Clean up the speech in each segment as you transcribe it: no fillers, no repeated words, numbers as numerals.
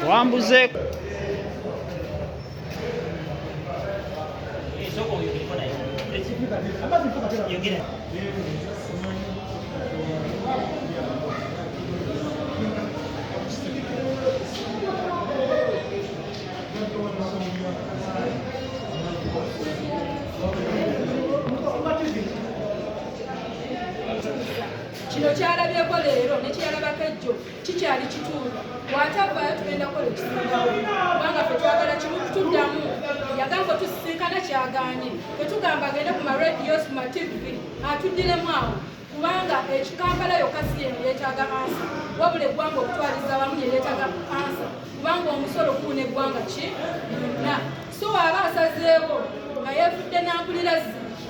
Wambuze kino kyalabyeko leero nekyalabako ejjo kikyali kituufu bw'atavaayo tugenda kukola ekisingawo kubanga ffe twagala kimu tuddamu yagamba tusisinkana kyagaanye tetugamba agende ku maradios ku mativi atuddiremu awo kubanga ekikampala yokka si yeno yeetaaga ansa wabula eggwanga okutwaliza wamu yeyeetaaga ansa kubanga omusolo guuna eggwanga ki yonna so aba asazeewo nga yeefudde n'ampulira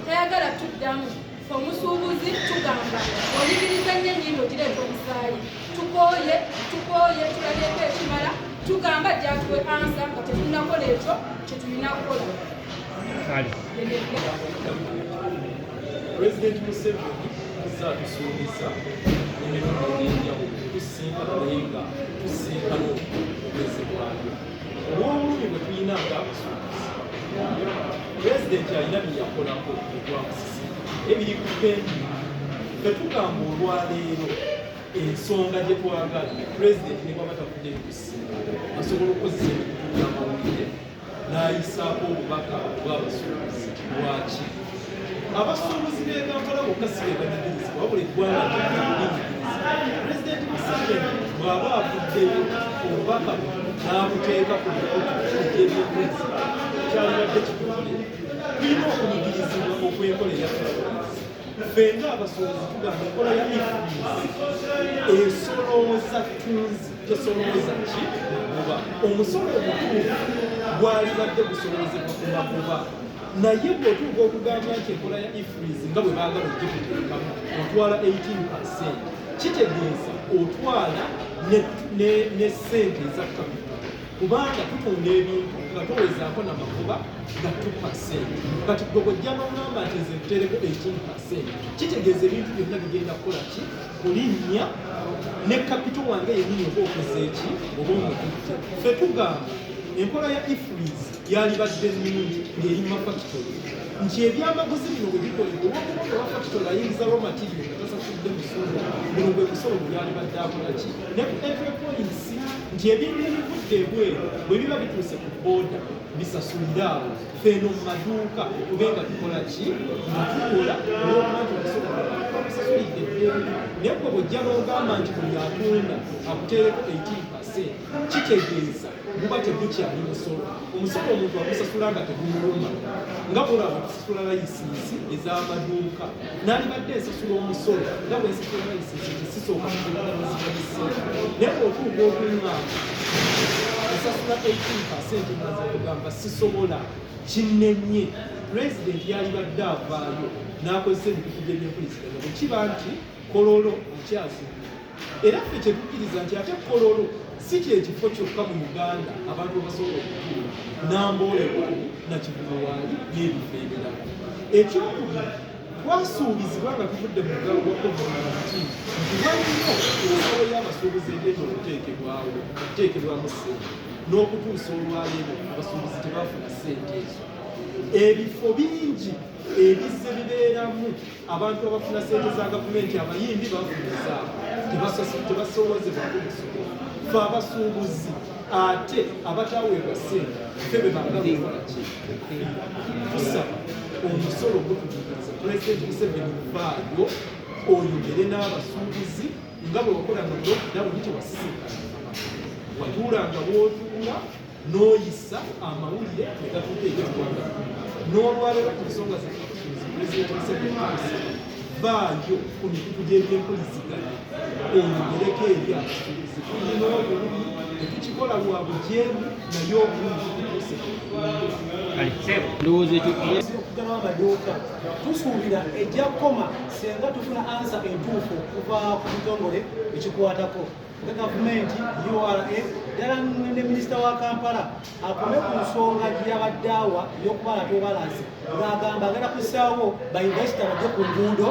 tayagala tuddamu omusuubuzi tugamba oyigiriza nnyo ennyindo gireeta omusaayi tukooye tulabyeko ekimala tugamba gyatuwe ansa nga tetunakola ekyo kyetulina kukola. President Museveni azatusuubiza emirundi egy'enjawulo tusinkana naye nga tusinkana obugezi bwayo olw'obulumi bwe tulina ng'abusuubiza. Pulezidenti alina bye yakolako egwamusisi ebiri ku pendi tetugamba olwaleero ensonga gye twagala pulezidenti ne bwaba tafuddeyo kusinga asobola okukozesa ebintu by'amawulire n'ayisaako obubaka bw'abasuubuzi. Lwaki abasuubuzi b'e Kampala bokka si be banyigirizibwa wabula eggwanga lyonna pulezidenti Museveni bw'aba avuddeyo obubaka n'abuteeka ku bikutu egy'ebyenkwezi kyalibadde kitongole tulina okunyigirizibwa okwenkola eyaffe. Ffenna abasuubuzi tugamba enkola ya ifurizi esolooza ttunzi tesolooza ki magoba. Omusolo omutuufu gwalibadde gusoloozebwa ku magoba naye bw'otuuka okugamba nti enkola ya ifurizi nga bwe baagala ogikuteekamu otwala 18%, kitegeeza otwala ne ssente eza kapito kubanga tutunda ebintu nga towezaako n'amagoba ga 2%. Kati gwe bw'ojja n'ogamba nti nze ntereko 18%, kitegeeza ebintu byonna bigenda kukola ki kulinnya ne kapito wange yennyini oba okuza eki oba omukutte. Ffe tugamba enkola ya ifurizi yalibadde ennungi ng'eri mafakitori nti ebyamaguzi bino bwe bikolebwa olw'okuba owa fakitori ayingiza raw material nga tasasudde musolo buno gwe musolo gwe yalibadde akola ki ne ku entry points nti ebintu ebivudde ebweru bwe biba bituuse ku booda bisasulira awo feno mu maduuka tube nga tukola ki nga tukola olw'okuba nti omusolo bamusasulidde eddembe naye gwe bw'ojja n'ogamba nti buli atunda akuteereko 18%, kitegeeza buba tebukyali musolo. Omusolo omuntu agusasula nga tegumuluma nga bwolaba tusasula layisiisi ez'amaduuka n'alibadde ensasula omusolo nga bwensasula layisiisi tesisooka kugagamizibwa naye bw'otuuka okuŋŋaama esasula 18% maze okugamba sisobola kinnemye. Pulezidenti yalibadde avaayo n'akozesa ebitutu by'ebyenkuliziganya bwe kiba nti kololo akyazimba era ffe kyetukkiriza nti ate kololo si kyekifo kyokka mu Uganda abantu basobola okutuula Namboole waali Nakivubo waali n'ebifo ebirala. Ekyokubiri twasuubizibwa nga tuvudde mu muggalo gwa COVID-19 nti waliwo ensalo y'abasuubuzi egenda okuteekebwawo okuteekebwamu ssente n'okutuusa olwaleero abasuubuzi tebafuna ssente ezo. Ebifo bingi ebizze bibeeramu abantu abafuna ssente za gavumenti abayimbi bavulizaako tebasoolozebwako musolo. Ffe abasuubuzi ate abataweebwa ssente ffe be baagala ki tusaba omusolo ogutujjukiza Pulezidenti Museveni vaayo oyogere n'abasuubuzi nga bwe wakola mu lockdown tewasisinkana watuulanga w'otuula n'oyisa amawulire ne gatuuka eky'eggwanga n'olwaleero ku nsonga z'abasuubuzi Pulezidenti Museveni vaayo ku mikutu gy'ebyenkuliziganya oyogereko eri abasuubuzi tulina obulumi tetukikola lwa bujeemu naye obulungi tutuuse okuganawo amaduuka tusuubira ejja kukoma senga tufuna ansa entuufu okuva ku bitongole ekikwatako nga gavumenti URA ddala ne minisita wa Kampala akome ku nsonga gy'abadde awa y'okubala tobalasi ng'agamba agenda tusaawo bayinvesita bajje ku nguudo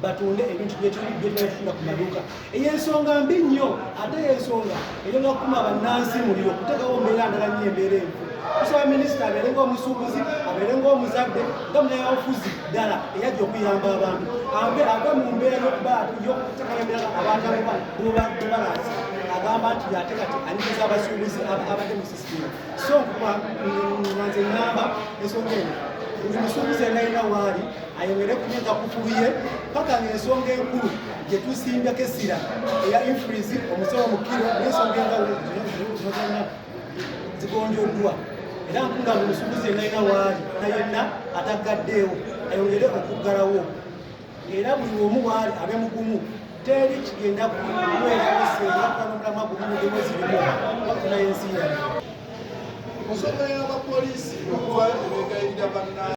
batunde ebintu byetufuna ku maduuka. Ey'ensonga mbi nnyo ate y'ensonga eyonga kukuma bannansi muliro kuteekawo mbeera ndala nnyo embeera enfu. Tusaba minisita abeere ng'omusuubuzi abeere ng'omuzadde nga munyayabufuzi ddala eyajja okuyamba abantu ave mu mbeera y'okuteekawo embeera abantu bubalaasi agamba nti ate kati anyiriza abasuubuzi abadde mu sisitimu. So nze ŋŋamba ensonga eno buli musuubuzi alina waali ayongere kunyenga kufuluye paka ng'ensonga enkulu gye tusimbyako essira eya influence omusawo mu kiro n'ensonga engawo zonna zigonjoddwa. Era nkunga buli musuubuzi alina waali yenna atagaddeewo ayongere okuggalawo. Era buli omu waali abe mugumu teri kigenda kuweerawo senga kuba n'omulamwa gumu mwezi limu bakuna y'ensi yange. Nsonga y'abapoliisi okuva ebegayirira bannansi